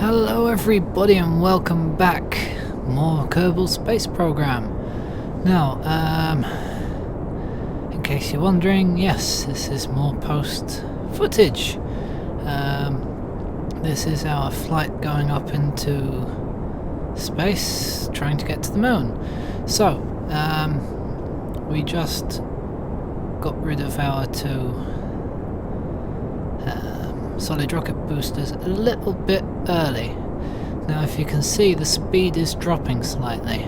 Hello everybody and welcome back. More Kerbal Space Program. Now, in case you're wondering, yes, this is more post footage. This is our flight going up into space, trying to get to the moon. So, we just got rid of our two solid rocket boosters a little bit early. Now if you can see, the speed is dropping slightly.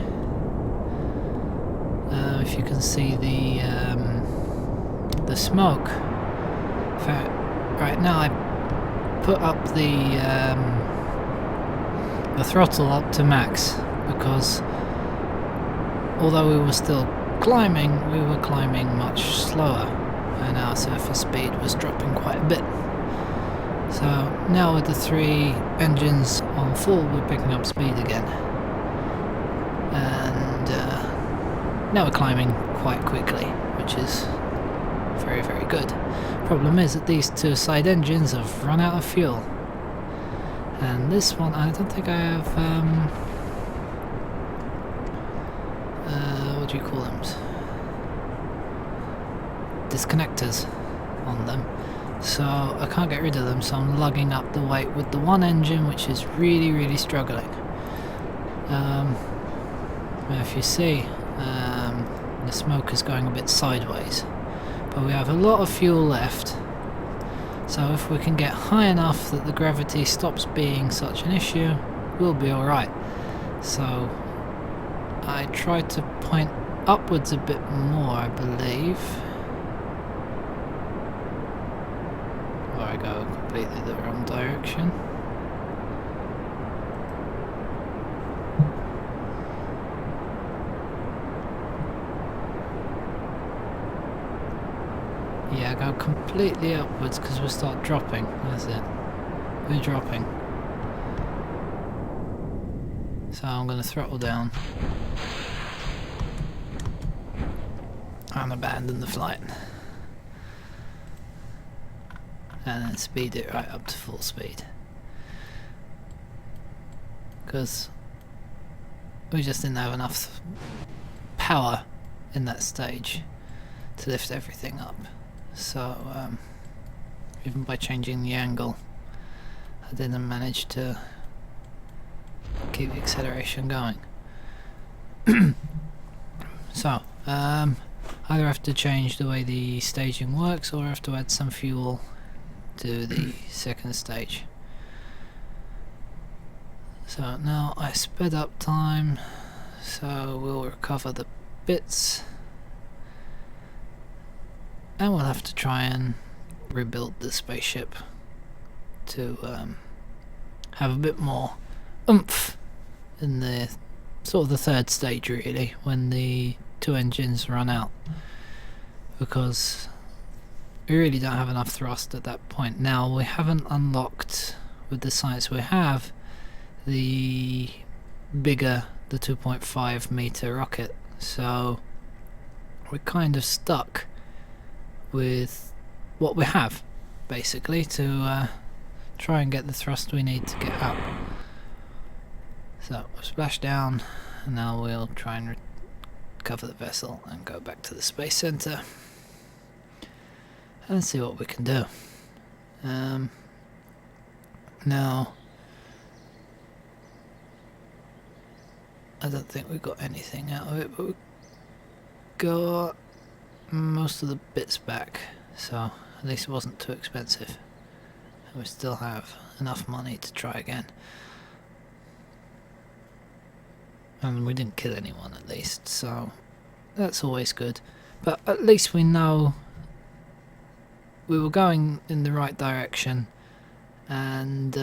If you can see the smoke. In fact, right now I put up the throttle up to max, because although we were still climbing, we were climbing much slower and our surface speed was dropping quite a bit. So now with the three engines on full, we're picking up speed again, and now we're climbing quite quickly, which is very, very good. Problem is that these two side engines have run out of fuel, and this one I don't think I have what do you call them? Disconnectors on them. So I can't get rid of them, so I'm lugging up the weight with the one engine, which is really struggling. If you see, the smoke is going a bit sideways, but we have a lot of fuel left, so if we can get high enough that the gravity stops being such an issue, we'll be alright. So I tried to point upwards a bit more, I believe. I go completely the wrong direction. Yeah, go completely upwards because we'll start dropping. That's it. We're dropping. So I'm going to throttle down and abandon the flight. And then speed it right up to full speed, because we just didn't have enough power in that stage to lift everything up. So even by changing the angle, I didn't manage to keep the acceleration going. So either have to change the way the staging works, or have to add some fuel to the second stage. So now I sped up time, so we'll recover the bits, and we'll have to try and rebuild the spaceship to have a bit more oomph in the sort of the third stage, really, when the two engines run out, because we really don't have enough thrust at that point. Now we haven't unlocked, with the science we have, the bigger, the 2.5 meter rocket, so we're kind of stuck with what we have, basically, to try and get the thrust we need to get up. So splash down, and now we'll try and recover the vessel and go back to the space center and see what we can do. Now I don't think we got anything out of it, but we got most of the bits back, so at least it wasn't too expensive, and we still have enough money to try again. And we didn't kill anyone, at least, so that's always good. But at least we know we were going in the right direction, and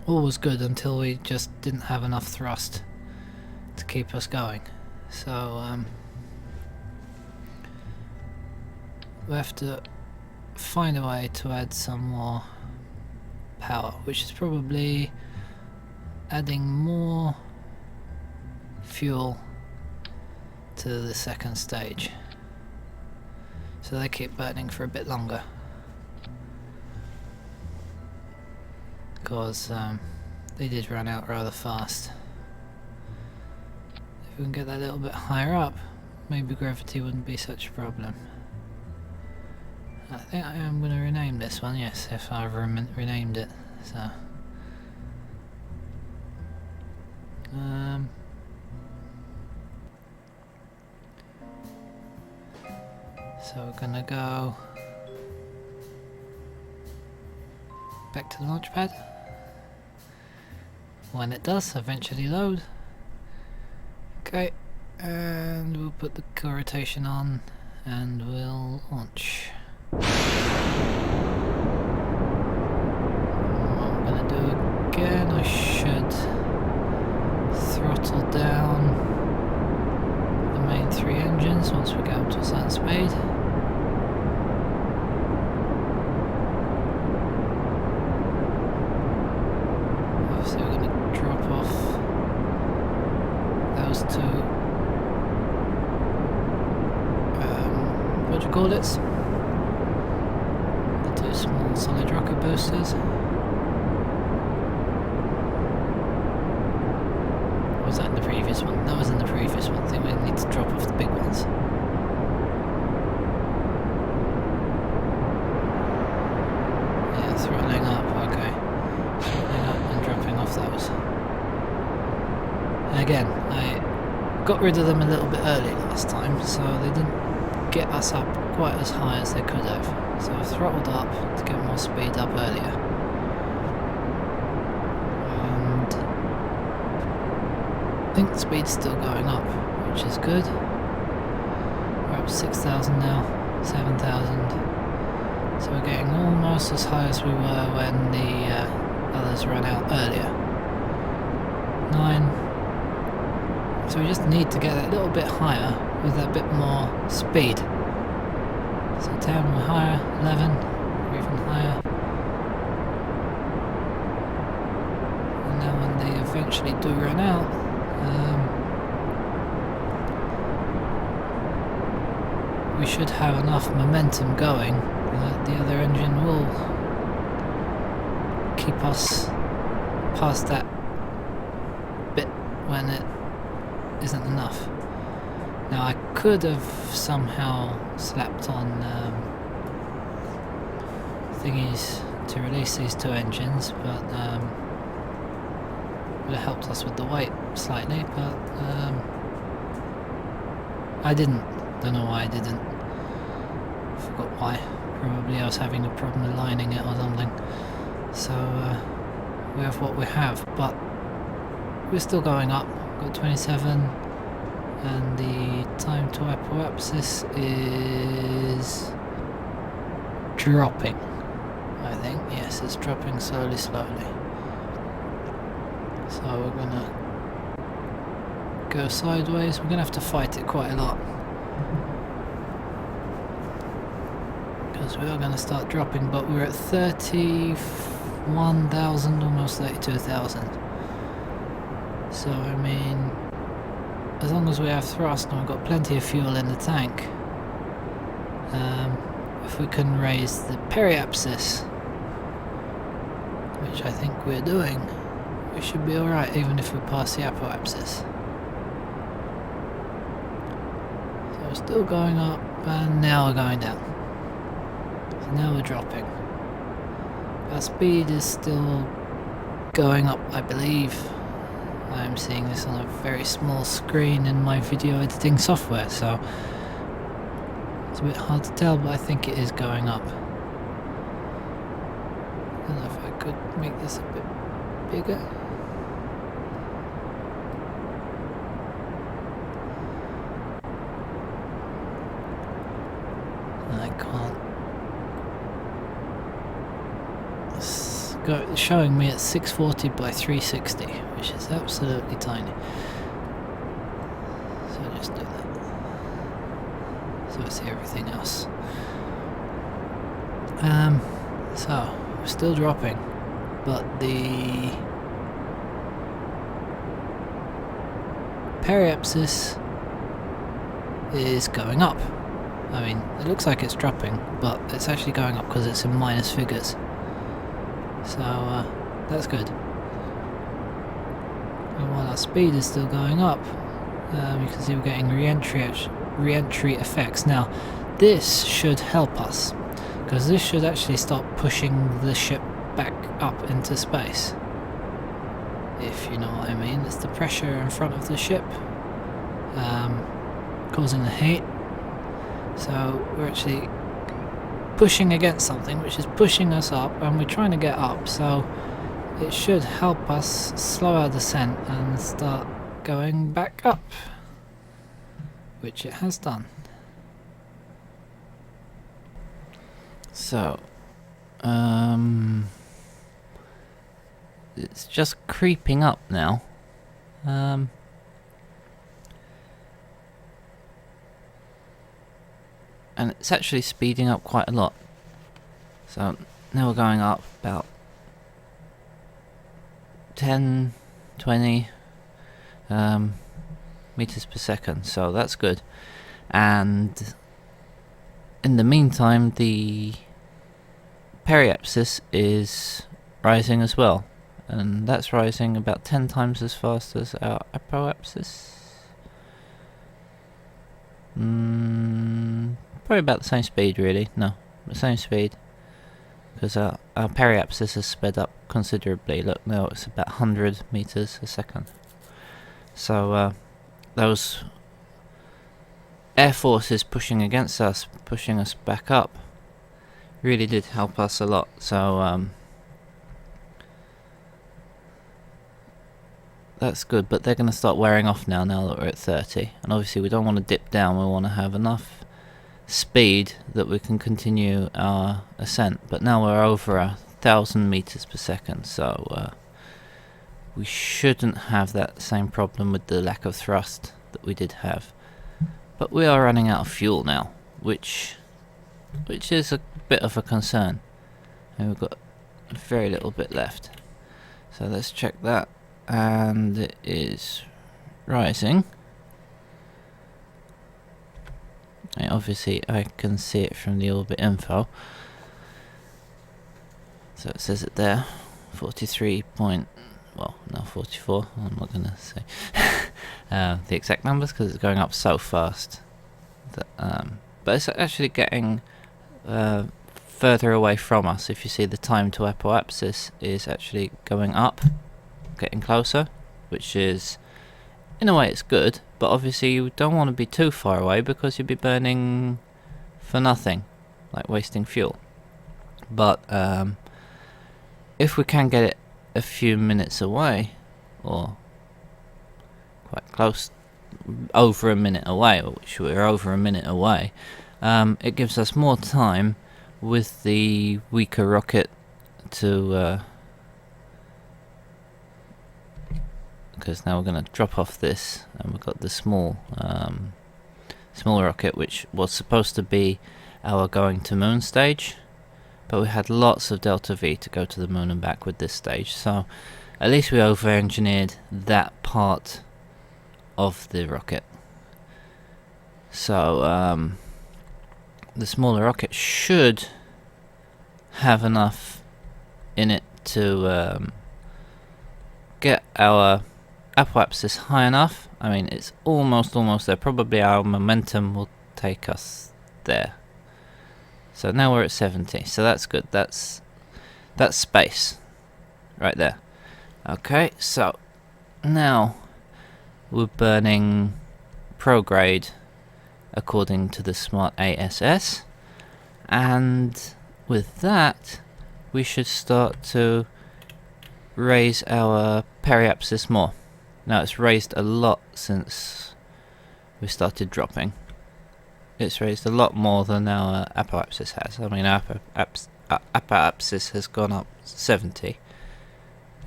all was good until we just didn't have enough thrust to keep us going. So we have to find a way to add some more power, which is probably adding more fuel to the second stage, so they keep burning for a bit longer. because they did run out rather fast. If we can get that a little bit higher up, maybe gravity wouldn't be such a problem. I think I am going to rename this one, yes, if I've renamed it. So we're going to go back to the launch pad. When it does eventually load. Okay, and we'll put the co-rotation on and we'll launch. What I'm going to do again, I should throttle down the main 3 engines once we get up to a certain speed. Obviously we're going to drop off those 2 what do you call it? The 2 small solid rocket boosters. Or was that in the previous one? That was in the previous one. I think we need to drop off the big ones. Yeah, throttling up, okay. Throttling up and dropping off those. And again, I got rid of them a little bit early last time, so they didn't get us up quite as high as they could have. So I throttled up to get more speed up earlier. And I think the speed's still going up, which is good. We're up 6,000 now, 7,000. So we're getting almost as high as we were when the others ran out earlier. 9. So we just need to get a little bit higher with a bit more speed. So 10 we're higher, 11 we're even higher. And now when they eventually do run out, we should have enough momentum going that the other engine will keep us past that bit when it isn't enough. Now I could have somehow slapped on thingies to release these 2 engines, but would have helped us with the weight slightly, but I didn't. Don't know why I didn't. Forgot why. Probably I was having a problem aligning it or something. So we have what we have, but we're still going up. Got 27. And the time to apoapsis is dropping, I think. Yes, it's dropping slowly. So we're gonna go sideways. We're gonna have to fight it quite a lot, because we are gonna start dropping, but we're at 31,000, almost 32,000. So I mean, as long as we have thrust and we've got plenty of fuel in the tank, if we can raise the periapsis, which I think we're doing, we should be alright even if we pass the apoapsis. So we're still going up and now we're going down. So now we're dropping. Our speed is still going up, I believe. I'm seeing this on a very small screen in my video editing software, so it's a bit hard to tell, but I think it is going up. I don't know if I could make this a bit bigger. I can't. It's showing me at 640 by 360, which is absolutely tiny. So just do that. So I see everything else. So we're still dropping, but the periapsis is going up. I mean, it looks like it's dropping, but it's actually going up because it's in minus figures. So That's good. And while our speed is still going up, you can see we're getting re-entry effects. Now, this should help us, because this should actually stop pushing the ship back up into space. If you know what I mean. It's the pressure in front of the ship causing the heat. So we're actually pushing against something which is pushing us up, and we're trying to get up, so it should help us slow our descent and start going back up, which it has done. So it's just creeping up now. And it's actually speeding up quite a lot. So now we're going up about 10, 20 meters per second, so that's good. And in the meantime, the periapsis is rising as well, and that's rising about 10 times as fast as our apoapsis. Probably about the same speed, really. No, the same speed, because our periapsis has sped up considerably. Look, now it's about 100 meters a second. So those air forces pushing against us, pushing us back up, really did help us a lot. So that's good, but they're going to start wearing off now that we're at 30. And obviously we don't want to dip down, we want to have enough speed that we can continue our ascent. But now we're over 1,000 meters per second, so we shouldn't have that same problem with the lack of thrust that we did have. But we are running out of fuel now, which is a bit of a concern, and we've got a very little bit left. So let's check that, and it is rising. And obviously I can see it from the orbit info, so it says it there, 43 point, well, no, 44, I'm not going to say the exact numbers because it's going up so fast that, but it's actually getting further away from us. If you see, the time to apoapsis is actually going up, getting closer, which is, in a way, it's good, but obviously you don't want to be too far away because you'd be burning for nothing, like wasting fuel. But if we can get it a few minutes away, or quite close, over a minute away, which we're over a minute away, it gives us more time with the weaker rocket to because now we're going to drop off this, and we've got the small rocket, which was supposed to be our going to moon stage, but we had lots of delta V to go to the moon and back with this stage, so at least we over-engineered that part of the rocket. So the smaller rocket should have enough in it to get our apoapsis high enough. I mean, it's almost there. Probably our momentum will take us there. So now we're at 70, so that's good. That's space right there. Okay, so now we're burning prograde according to the smart ASS, and with that we should start to raise our periapsis more. Now it's raised a lot since we started dropping. It's raised a lot more than our apoapsis has. I mean, our apoapsis has gone up 70.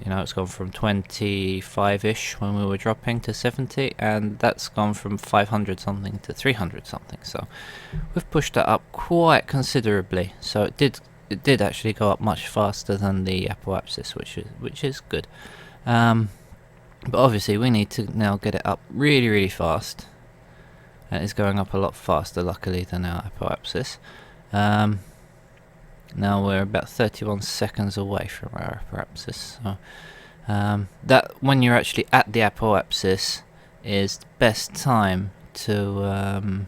You know, it's gone from 25-ish when we were dropping to 70, and that's gone from 500 something to 300 something. So we've pushed that up quite considerably. So it did actually go up much faster than the apoapsis, which is good. But obviously we need to now get it up really fast, and it's going up a lot faster, luckily, than our apoapsis. And Now we're about 31 seconds away from our apoapsis. So that when you're actually at the apoapsis is the best time to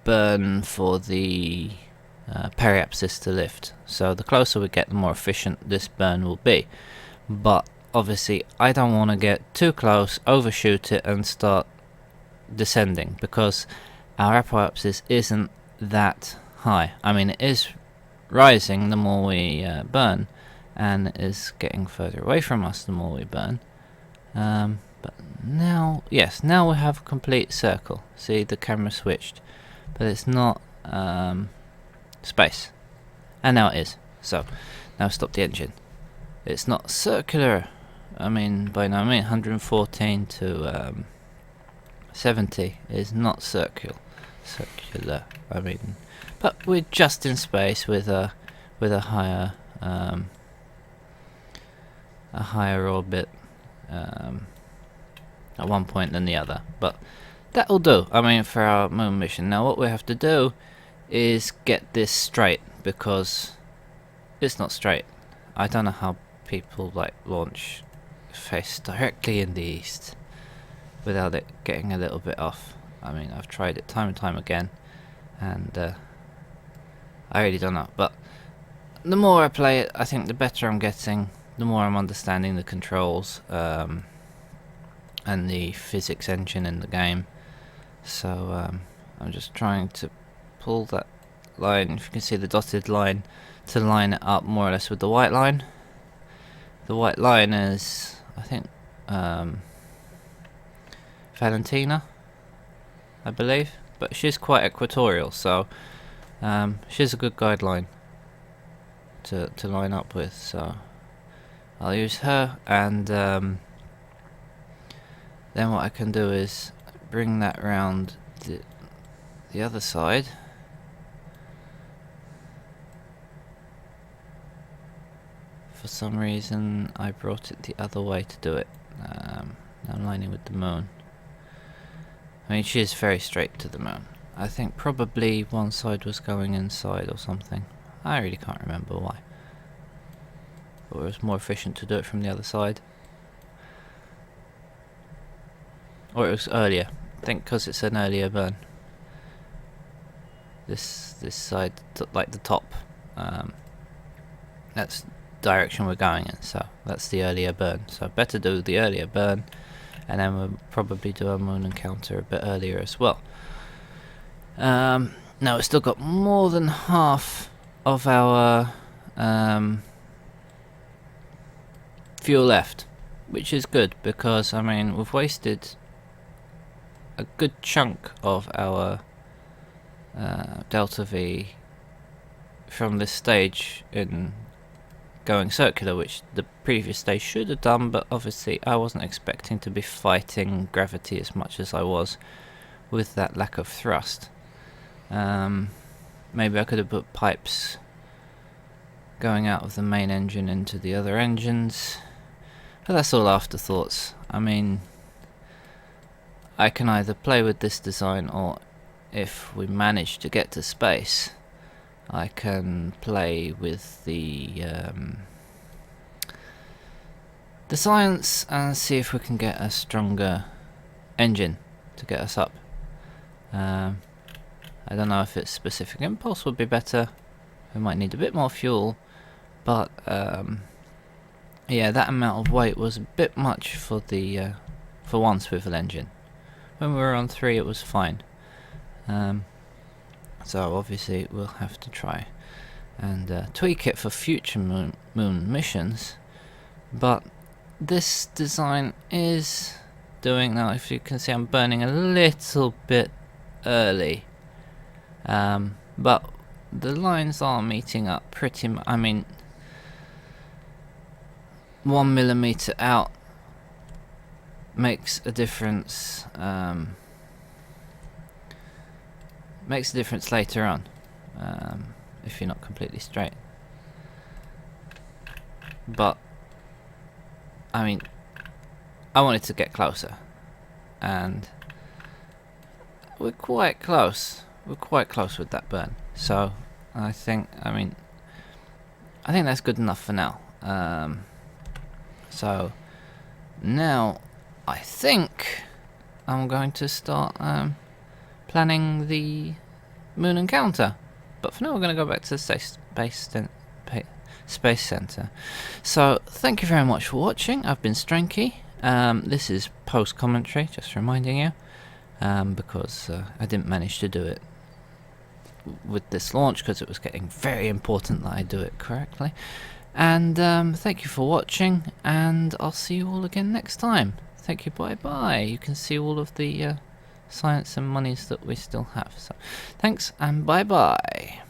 burn for the periapsis to lift. So the closer we get, the more efficient this burn will be. But obviously I don't want to get too close, overshoot it and start descending, because our apoapsis isn't that high. I mean, it is rising the more we burn, and it is getting further away from us the more we burn. But now, yes, now we have a complete circle. See, the camera switched, but it's not space, and now it is. So now stop the engine. It's not circular. I mean, by no means. 114 to 70 is not circular. I mean, but we're just in space with a higher orbit at one point than the other. But that'll do. I mean, for our moon mission. Now, what we have to do is get this straight, because it's not straight. I don't know how people like launch face directly in the east without it getting a little bit off. I mean, I've tried it time and time again, and I really don't know. But the more I play it, I think the better I'm getting, the more I'm understanding the controls and the physics engine in the game. So I'm just trying to pull that line, if you can see the dotted line, to line it up more or less with the white line. The white line is, I think, Valentina, I believe, but she's quite equatorial, so she's a good guideline to line up with. So I'll use her, and then what I can do is bring that round the other side. For some reason I brought it the other way to do it. I'm lining with the moon. I mean, she is very straight to the moon. I think probably one side was going inside or something. I really can't remember why. But it was more efficient to do it from the other side. Or it was earlier. I think because it's an earlier burn. This side, like the top, that's direction we're going in, so that's the earlier burn. So better do the earlier burn, and then we'll probably do our moon encounter a bit earlier as well. Now we've still got more than half of our fuel left, which is good, because I mean, we've wasted a good chunk of our delta V from this stage in going circular, which the previous stage should have done, but obviously I wasn't expecting to be fighting gravity as much as I was with that lack of thrust. Maybe I could have put pipes going out of the main engine into the other engines, but that's all afterthoughts. I mean, I can either play with this design, or if we manage to get to space, I can play with the science and see if we can get a stronger engine to get us up. I don't know if its specific impulse would be better. We might need a bit more fuel, but yeah, that amount of weight was a bit much for the for one swivel engine. When we were on 3, it was fine. So obviously we'll have to try and tweak it for future moon missions, but this design is doing, now if you can see I'm burning a little bit early, but the lines are meeting up pretty much. I mean, 1 millimeter out makes a difference. Makes a difference later on, if you're not completely straight. But I mean, I wanted to get closer, and we're quite close. we're quite close with that burn. So I think that's good enough for now. So now I think I'm going to start planning the moon encounter. But for now, we're going to go back to the Space Center. So thank you very much for watching. I've been Stranky. This is post commentary, just reminding you, because I didn't manage to do it with this launch because it was getting very important that I do it correctly. And thank you for watching, and I'll see you all again next time. Thank you, bye bye. You can see all of the science and monies that we still have. So thanks and bye bye.